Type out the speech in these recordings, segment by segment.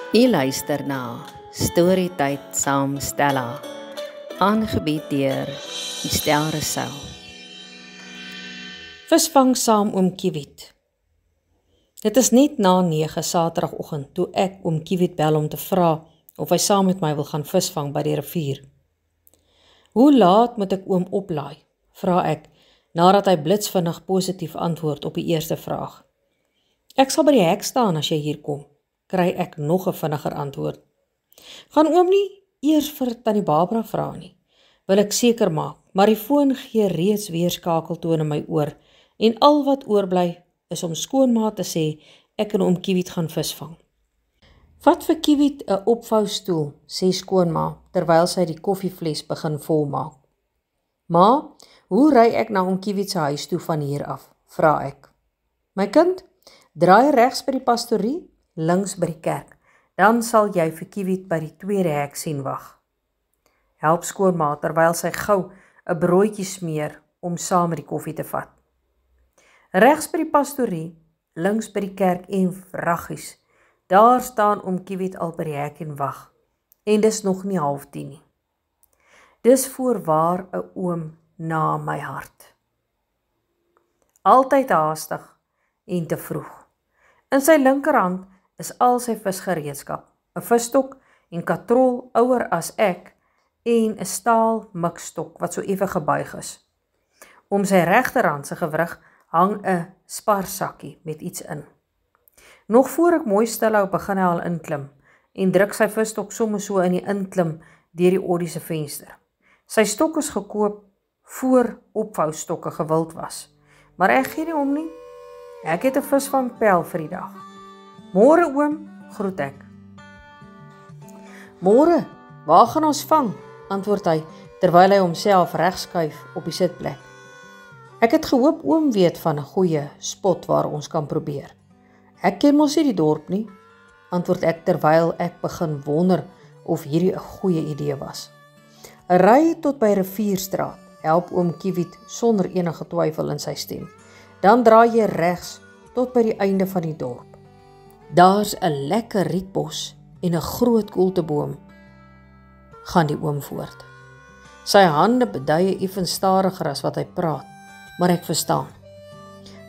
U luister na Storytyd saam Stella, aangebied deur Estel Rousseau. Visvang saam oom Kiewiet. Dit is net na 9 Saterdagoggend toe ek oom Kiewiet bel om te vra of hy saam met my wil gaan visvang by die rivier. Hoe laat moet ek oom oplaai? Vra ek, nadat hy blitsvinnig positief antwoord op die eerste vraag. Ek sal by die hek staan as jy hier kom, kry ek nog 'n vinniger antwoord. Gaan oom nie eers vir tannie Barbara vra nie, wil ek seker maak, maar die foon gee reeds weer skakeltone in my oor en al wat oorbly is om skoonma te sê ek en oom Kiewiet gaan visvang. Vat vir Kiewiet 'n opvoustoel, sê skoonma terwyl sy die koffievles begin volmaak. Ma, hoe ry ek na oom Kiewiet se huis toe van hier af? Vra ek. My kind, draai regs by die pastorie, links by die kerk. Dan sal jy vir Kiewiet by die tweede hek sien wag. Help skoonma terwyl sy gou 'n broodjie smeer om saam met die koffie te vat. Regs by die pastorie, links by die kerk en vraggies. Daar staan oom Kiewiet al by die hek en wag. En dis nog nie 9:30 nie. Dis voorwaar 'n oom na my hart. Altyd haastig en te vroeg. In sy linkerhand is al sy visgereedskap, 'n visstok en katrol ouer as ek en 'n staal mikstok wat so effe gebuig is. Om sy regterhand se gewrig hang 'n sparsakkie met iets in. Nog voor ek mooi stil hou, begin hy al inklim en druk sy visstok sommer so in die inklim deur die Audi se venster. Sy stok is gekoop voor opvoustokke gewild was, maar ek gee nie om nie. Ek het 'n visvangpel vir die dag. Môre oom, groet ek. Môre, waar gaan ons vang? Antwoord hy terwyl hy homself regskuif op die sitplek. Ek het gehoop oom weet van 'n goeie spot waar ons kan probeer. Ek ken mos nie die dorp nie, antwoord ek terwyl ek begin wonder of hierdie 'n goeie idee was. 'n Ry tot by Rivierstraat, help oom Kiewiet sonder enige twyfel in sy stem. Dan draai jy regs tot by die einde van die dorp. Daar's 'n lekker rietbos en 'n groot koelteboom, gaan die oom voort. Sy hande beduie effens stadiger as wat hy praat, maar ek verstaan.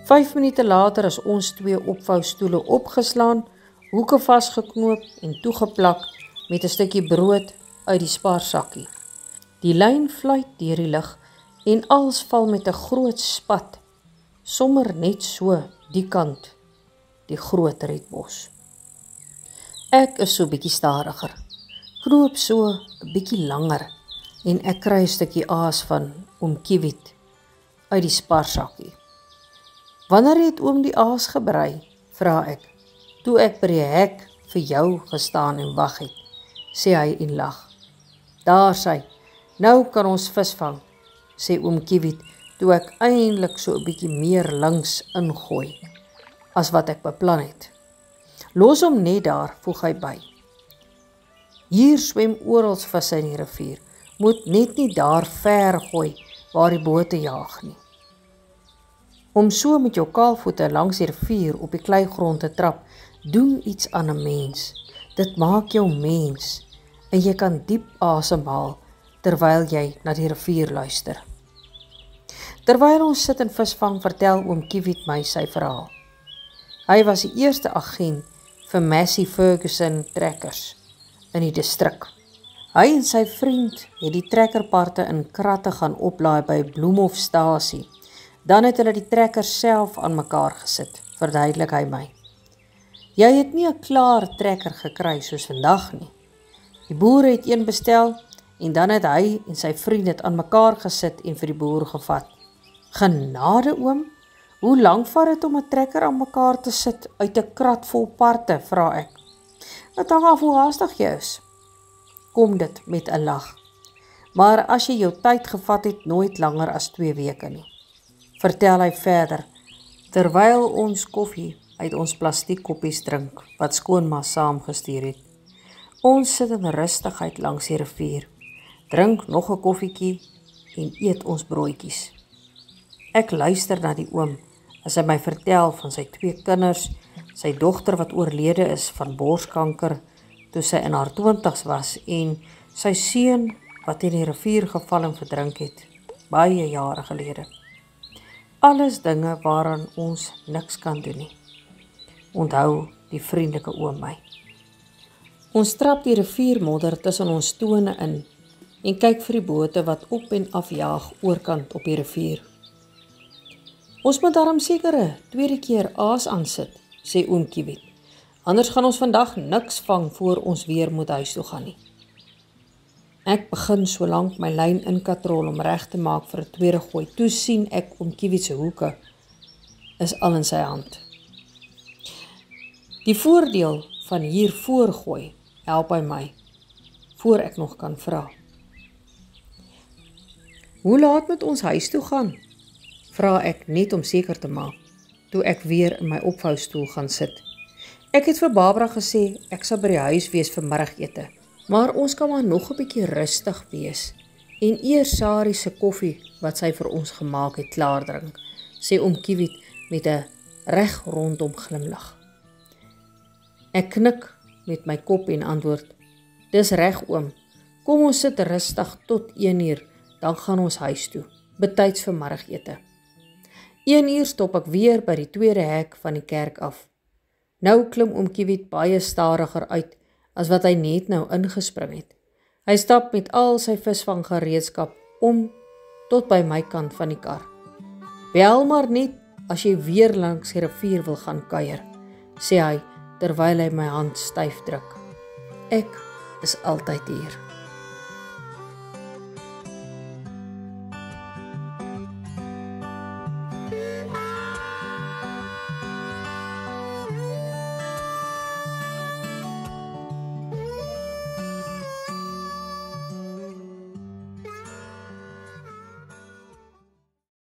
5 minute later is ons 2 opvoustoele opgeslaan, hoeke vasgeknoop en toegeplak met 'n stukkie brood uit die sparsakkie. Die lyn fluit deur die lug en alles val met 'n groot spat, sommer net so die kant, die groot rietbos. Ek is so bietjie stadiger, knoop so 'n bietjie langer en ek kry 'n stukkie aas van oom Kiewiet uit die sparsakkie. Wanneer het oom die aas gebrei? Vra ek, toe ek by die hek vir jou gestaan en wag het, sê hy en lag. Daar sy, nou kan ons visvang, sê oom Kiewiet, toe ek eintlik so 'n bietjie meer links ingooi as wat ek beplan het. Los hom net daar, voeg hy by. Hier swem oral visse in die rivier, moet net nie daar ver gooi waar die bote jaag nie. Om so met jou kaalvoete langs die rivier op die kleigrond te trap, doen iets aan 'n mens. Dit maak jou mens en jy kan diep asemhaal terwyl jy na die rivier luister. Terwyl ons sit en visvang, vertel oom Kiewiet my sy verhaal. Hy was die eerste agent vir Massey Ferguson trekkers in die distrik. Hy en sy vriend het die trekkerparte in kratte gaan oplaai by Bloemhofstasie. Dan het hulle die trekkers self aan mekaar gesit, verduidelik hy my. Jy het nie 'n klaar trekker gekry soos vandag nie. Die boere het een bestel en dan het hy en sy vriend dit aan mekaar gesit en vir die boer gevat. Genade oom, hoe lank vat dit om 'n trekker aan mekaar te sit uit 'n krat vol parte, vra ek. Dit hang af hoe haastig jy is, kom dit met 'n lag. Maar as jy jou tyd gevat het, nooit langer as 2 weke nie. Vertel hy verder, terwyl ons koffie uit ons plastiekkoppies drink, wat skoonma saamgestuur het. Ons sit in rustigheid langs die rivier, drink nog 'n koffietjie en eet ons broodjies. Ek luister na die oom as hy my vertel van sy 2 kinders, sy dogter wat oorlede is van borskanker, toe sy in haar 20's was en sy seun wat in die rivier geval en verdrink het, baie jare gelede. Alles dinge waaraan ons niks kan doen nie. Onthou die vriendelike oom my. Ons trap die riviermodder tussen ons tone in en kyk vir die bote wat op en af jaag oorkant op die rivier. Ons moet daarom seker 'n tweede keer aas aansit, sê oom Kiewit. Anders gaan ons vandag niks vang voor ons weer moet huis toe gaan nie. Ek begin solank my lyn in katrol om reg te maak vir 'n tweede gooi. Toe sien ek oom Kiewit se hoeke is al in sy hand. Die voordeel van hier voorgooi help hy my, voor ek nog kan vra. Hoe laat moet ons huis toe gaan? Vra ek net om seker te maak, toe ek weer in my opvoustoel gaan sit. Ek het vir Barbara gesê, ek sal by die huis wees vir middagete, maar ons kan maar nog 'n bietjie rustig wees, en eers Sari se koffie, wat sy vir ons gemaak het, klaar drink, sê oom Kiewit met 'n reg rondom glimlag. Ek knik met my kop en antwoord, dis reg oom, kom ons sit rustig tot 1 uur, dan gaan ons huis toe, betyds vir middagete. 1 uur stop ek weer by die tweede hek van die kerk af. Nou klim oom Kiewit baie stadiger uit, as wat hy net nou ingespring het. Hy stap met al sy visvanggereedskap om tot by my kant van die kar. Bel maar net as jy weer langs die rivier wil gaan kuier, sê hy, terwyl hy my hand styf druk. Ek is altyd hier.